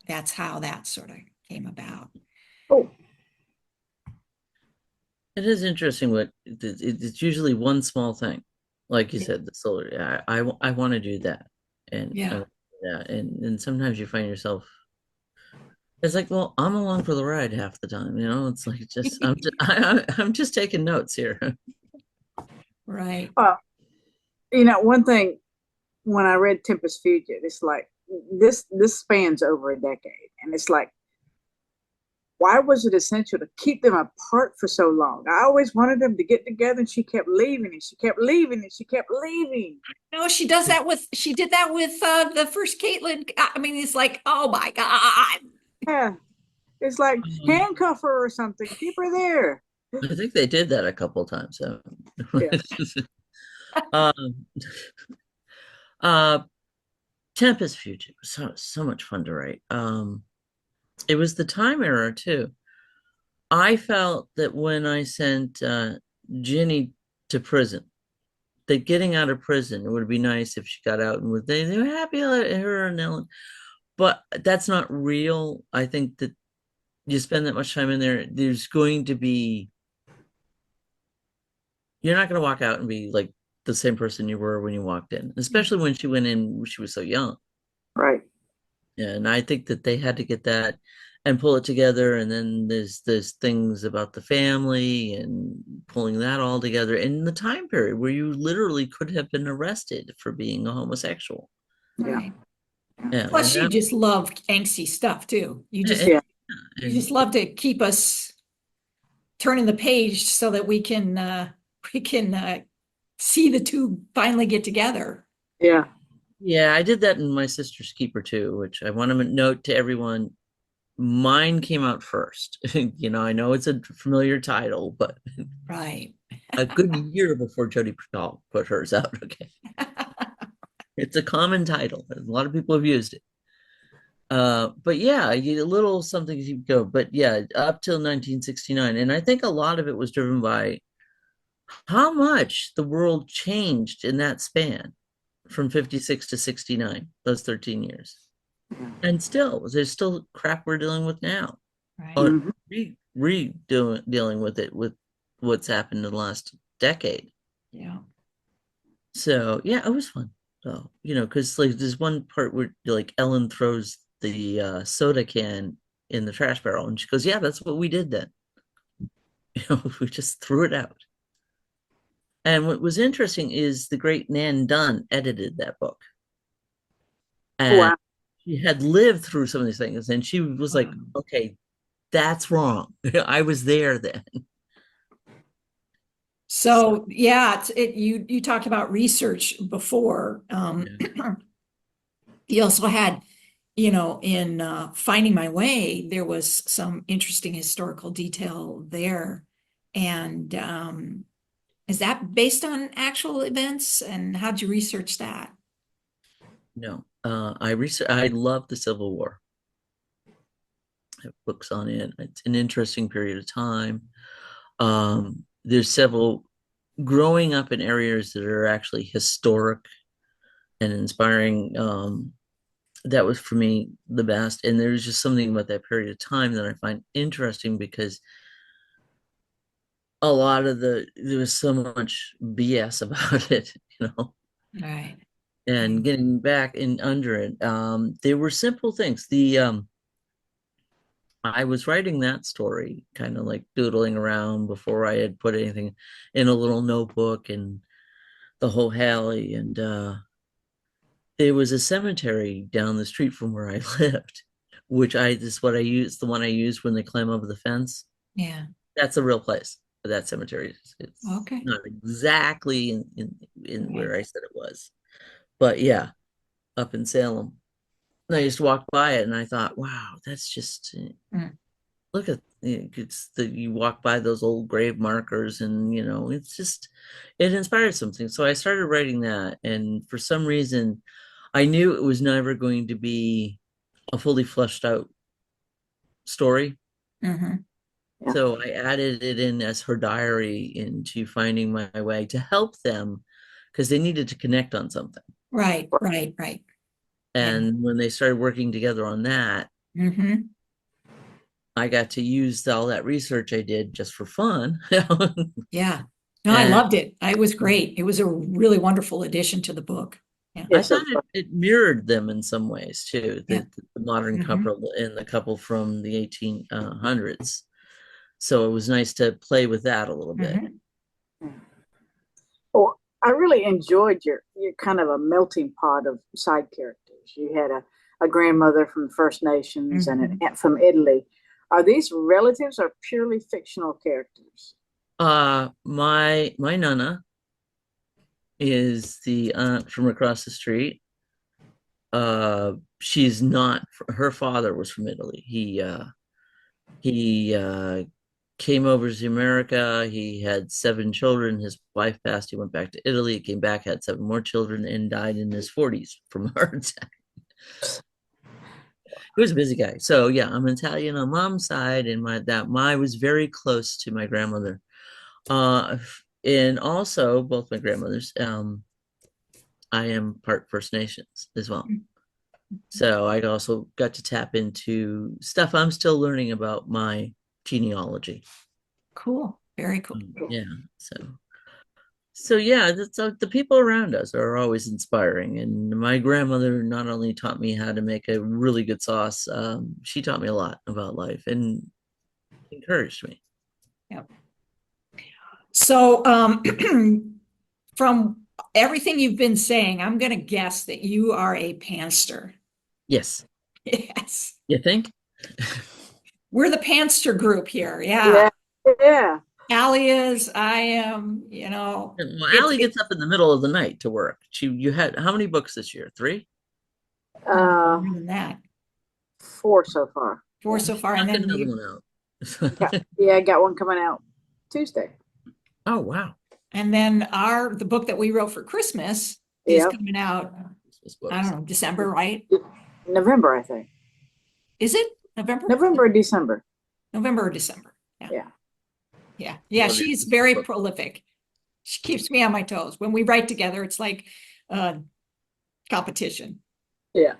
that's how that sort of came about. Oh, It is interesting it's usually one small thing. Like you said, the solar, yeah, I want to do that. And Yeah. and sometimes you find yourself, it's like, well, I'm along for the ride half the time, it's like just I'm just taking notes here. Right. well, one thing when I read Tempest Fugit, it's like this spans over a decade, and it's like, why was it essential to keep them apart for so long? I always wanted them to get together, and she kept leaving, and she kept leaving, and she kept leaving. No, she did that with the first Caitlin. I mean, it's like, oh my God. Yeah, it's like handcuff her or something, keep her there. I think they did that a couple times. So. Yeah. um, uh, Tempest Future was so much fun to write. It was the time era too. I felt that when I sent Ginny to prison, that getting out of prison, it would be nice if she got out and they were happy her and Ellen, but that's not real. I think that you spend that much time in there, there's going to be, you're not going to walk out and be like the same person you were when you walked in, especially when she went in, she was so young. Right. And I think that they had to get that and pull it together. And then there's things about the family and pulling that all together in the time period where you literally could have been arrested for being a homosexual. Right. Yeah. Plus, you just love angsty stuff too. You Yeah. just love to keep us turning the page so that we can see the two finally get together. Yeah. Yeah, I did that in My Sister's Keeper too, which I want to note to everyone. Mine came out first. I know it's a familiar title, but Right. a good year before Jodi Picoult put hers out. Okay. It's a common title. A lot of people have used it. But yeah, a little something to go. But yeah, up till 1969. And I think a lot of it was driven by how much the world changed in that span from 56 to 69, those 13 years. And still, there's still crap we're dealing with now. Right. Or dealing with it with what's happened in the last decade. Yeah. So yeah, it was fun. So, because like there's one part where like Ellen throws the soda can in the trash barrel and she goes, yeah, that's what we did then. We just threw it out. And what was interesting is the great Nan Dunn edited that book. And Wow. she had lived through some of these things. And she was like, okay, that's wrong. I was there then. So yeah, you talked about research before. you also had, you know, in Finding My Way, there was some interesting historical detail there. And is that based on actual events? And how'd you research that? No, I love the Civil War. I have books on it. It's an interesting period of time. There's several growing up in areas that are actually historic and inspiring. That was for me the best. And there's just something about that period of time that I find interesting because a lot of there was so much BS about it, you know, Right. and getting back in under it. There were simple things. I was writing that story, kind of like doodling around before I had put anything in a little notebook and the whole Halley. And there was a cemetery down the street from where I lived, which this is what I used, the one I used when they climb over the fence. Yeah. That's a real place. But that cemetery it's Okay. not exactly in Right. where I said it was. But yeah, up in Salem. And I just walked by it and I thought, wow, that's just Mm. look at it's that you walk by those old grave markers and you know it's just it inspired something. So I started writing that, and for some reason I knew it was never going to be a fully fleshed out story. Mhm. Yeah. So I added it in as her diary into Finding My Way to help them because they needed to connect on something. Right, right, right. Yeah. And when they started working together on that, Hmm. I got to use all that research I did just for fun. Yeah. No, I And loved it. It was great. It was a really wonderful addition to the book. Yeah. I Yes, thought it mirrored them in some ways too, Yeah. the modern Mhm. couple and the couple from the 1800s. So it was nice to play with that a little bit. Mhm. well, I really enjoyed your kind of a melting pot of side characters. You had a grandmother from First Nations and an Mhm. aunt from Italy. Are these relatives or purely fictional characters? My nana is the aunt from across the street. She's not, her father was from Italy. He came over to America. He had 7 children. His wife passed. He went back to Italy, came back, had 7 more children, and died in his 40s from a heart attack. He was a busy guy. So yeah, I'm Italian on mom's side, and my was very close to my grandmother. Uh, and also both my grandmothers. I am part First Nations as well. So I also got to tap into stuff I'm still learning about my genealogy. Cool. Very cool. Yeah. So yeah, the people around us are always inspiring. And my grandmother not only taught me how to make a really good sauce, she taught me a lot about life and encouraged me. Yep. So, from everything you've been saying, I'm going to guess that you are a pantser. Yes. Yes. You think? We're the pantser group here. Yeah, Yeah. yeah. Allie is, I am, you know, Well, it's Allie gets up in the middle of the night to work. You had how many books this year? 3? Uh, more than that. 4 so far. 4 Yeah. so far. And Knock then another you, one out. Yeah, I got one coming out Tuesday. Oh wow. and then the book that we wrote for Christmas is Yep. coming out, Christmas I books. don't know, December, right? November, I think. Is it November? November, December. November or December. Yeah. Yeah. Yeah. Yeah. Love your She's Christmas very book. prolific. She keeps me on my toes. When we write together, it's like competition. Yeah.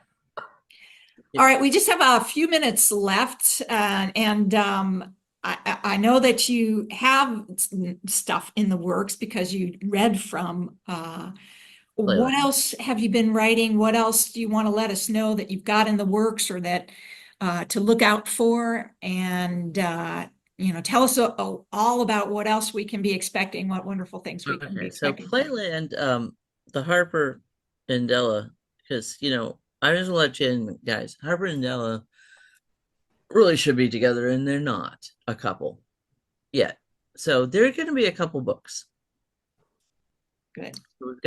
All right, we just have a few minutes left, and I know that you have stuff in the works because you read from. What Playland. else have you been writing? What else do you want to let us know that you've got in the works or that to look out for? And you know, tell us all about what else we can be expecting, what wonderful things we can be Okay, so expecting from you. Playland, the Harper and Della, because you know, I just want to let you in, guys. Harper and Della really should be together, and they're not a couple yet. So there are going to be a couple books. Good. We've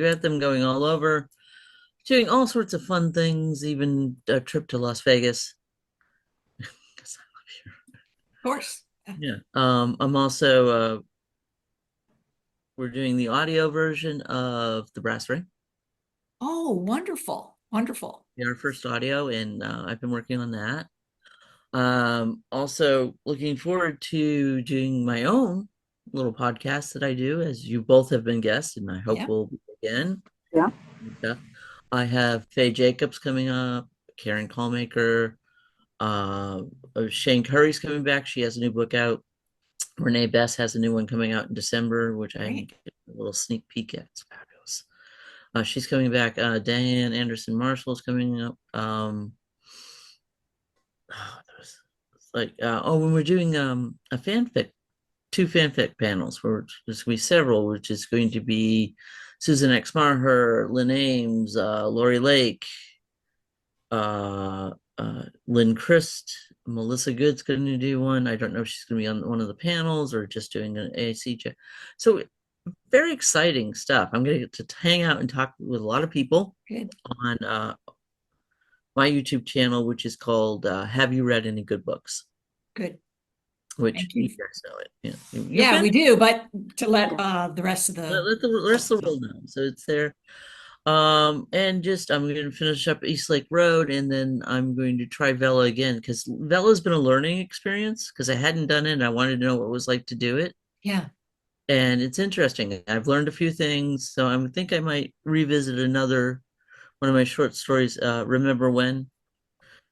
got them going all over. Doing all sorts of fun things, even a trip to Las Vegas. 'Cause I love Of course. you. Yeah. I'm also we're doing the audio version of The Brass Ring. Oh, wonderful. Wonderful. Our first audio, and I've been working on that. Also looking forward to doing my own little podcast that I do, as you both have been guests, and I hope Yeah. we'll be again. Yeah. Yeah. I have Faye Jacobs coming up, Karen Callmaker, Shane Curry's coming back. She has a new book out. Renee Bess has a new one coming out in December, which I'm Great. getting a little sneak peek at. It's fabulous. She's coming back. Diane Anderson Marshall's coming up. When we're doing a fanfic, two fanfic panels, where there's going to be several, which is going to be Susan X. Maher, Lynn Ames, Lori Lake, Lynn Christ, Melissa Good's going to do one. I don't know if she's going to be on one of the panels or just doing an AAC check. So very exciting stuff. I'm going to get to hang out and talk with a lot of people Good. on my YouTube channel, which is called Have You Read Any Good Books? Good. Which Thank you you. guys know it. Yeah, Yeah, we do, but to let the rest of let the rest of the world know. So it's there. And just I'm going to finish up East Lake Road, and then I'm going to try Vela again, because Vela's been a learning experience, because I hadn't done it and I wanted to know what it was like to do it. Yeah. And it's interesting. I've learned a few things, so I think I might revisit another one of my short stories, Remember When,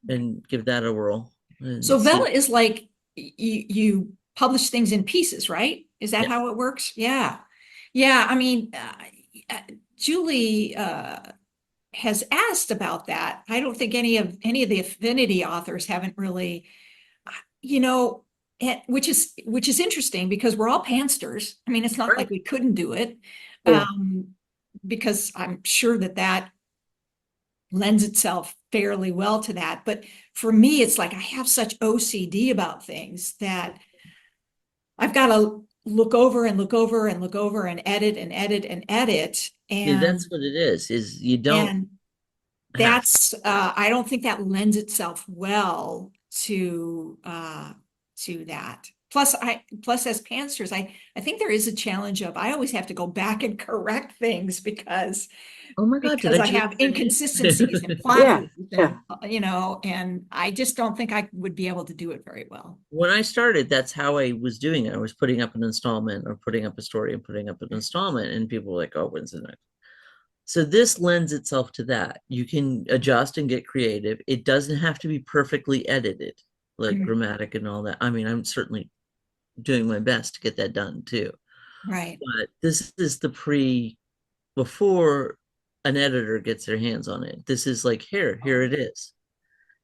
and give that a whirl. So See. Vela is like you publish things in pieces, right? Is that Yeah. how it works? Yeah. Yeah. I mean, Julie has asked about that. I don't think any of the affinity authors haven't really, you know, which is interesting, because we're all pansters. I mean, it's not like we couldn't do it, Yeah. because I'm sure that lends itself fairly well to that. But for me, it's like I have such OCD about things that I've got to look over and look over and look over and edit and edit and edit. Yeah, that's what it is you don't And have that's I don't think that lends itself well to that. Plus as pansters, I think there is a challenge of I always have to go back and correct things because oh my God, did I I change have your name? inconsistencies and plot Yeah, holes yeah. and, and I just don't think I would be able to do it very well. When I started, that's how I was doing it. I was putting up an installment or putting up a story and putting up an installment, and people were like, oh, when's the next? So this lends itself to that. You can adjust and get creative. It doesn't have to be perfectly edited, like grammatic and all that. I mean, I'm certainly doing my best to get that done too. Right. But this is the before an editor gets their hands on it. This is like, here it is.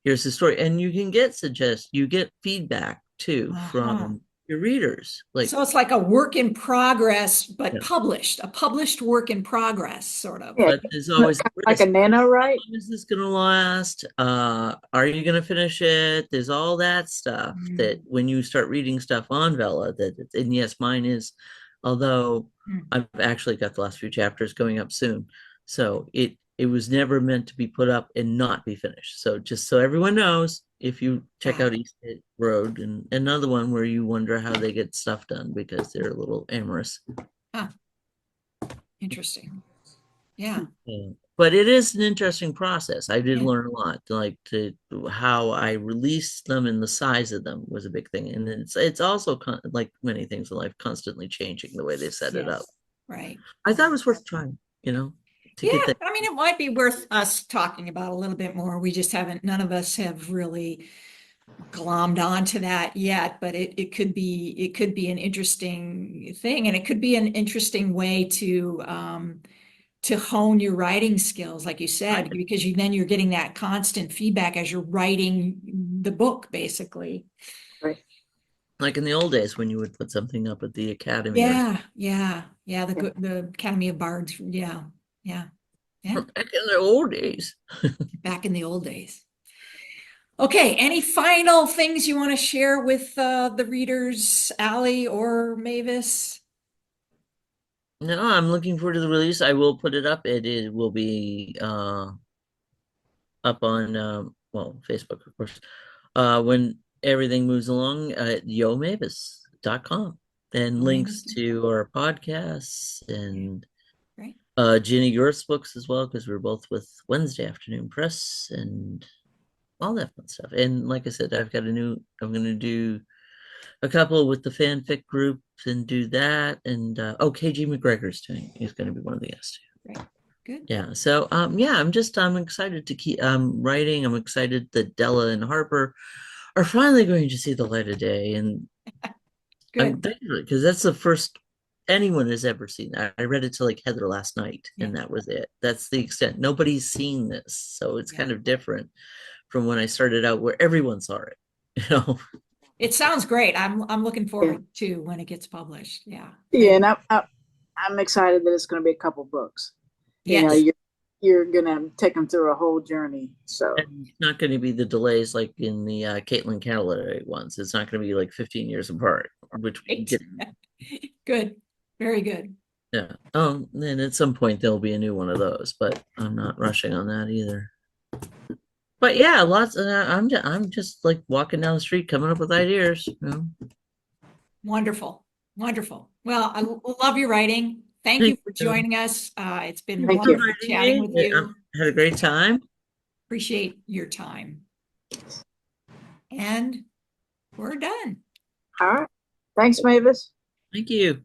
Here's the story. And you can you get feedback too from your readers. Like, so it's like a work in progress, but yeah. a published work in progress, sort of. Yeah. But there's always Like a nano, right? How long is this gonna last? Are you gonna finish it? There's all that stuff that when you start reading stuff on Vela, and yes, mine is, although I've actually got the last few chapters going up soon. So it was never meant to be put up and not be finished. So just so everyone knows, if you check out East Lake Road, and another one where you wonder how they get stuff done because they're a little amorous. Interesting. Yeah. But it is an interesting process. I did learn a lot, like how I released them, and the size of them was a big thing. And it's also like many things in life, constantly changing the way they set it up. Right. I thought it was worth trying, to get that. I mean, it might be worth us talking about a little bit more. We just none of us have really glommed onto that yet, but it could be an interesting thing, and it could be an interesting way to hone your writing skills, like you said, because then you're getting that constant feedback as you're writing the book, basically. Right. Like in the old days when you would put something up at the Academy. Yeah. The Academy of Bards. Yeah. Back in the old days. Back in the old days. Okay, any final things you want to share with the readers, Allie or Mavis? No, I'm looking forward to the release. I will put it up. It will be up on well, Facebook, of course. When everything moves along at yomavis.com, and links Amazing. to our podcasts and Great. Ginny Gerth's books as well, because we're both with Wednesday Afternoon Press and all that fun stuff. And like I said, I'm gonna do a couple with the fanfic group and do that. And KG McGregor's doing, he's gonna be one of the guests too. Great. Good. Yeah. So yeah, I'm excited to keep writing. I'm excited that Della and Harper are finally going to see the light of day. And I'm Good. thankful because that's the first anyone has ever seen that. I read it to like Heather last night, Yeah. and that was it. That's the extent. Nobody's seen this. So it's Yeah. kind of different from when I started out where everyone saw it, you know. It sounds great. I'm looking forward to when it gets published. Yeah. Yeah, and I'm excited that it's going to be a couple books. You know, Yes. you're going to take them through a whole journey. So And it's not going to be the delays like in the Caitlin Calloway ones. It's not going to be like 15 years apart, which we Great. get. Good. Very good. Yeah. Then at some point there'll be a new one of those, but I'm not rushing on that either. But yeah, lots. I'm just like walking down the street, coming up with ideas. You know? Wonderful. Wonderful. Well, I love your writing. Thank you for joining us. It's been Thank you. wonderful chatting with you. Had a great time. Appreciate your time. And we're done. all right. Thanks, Mavis. Thank you.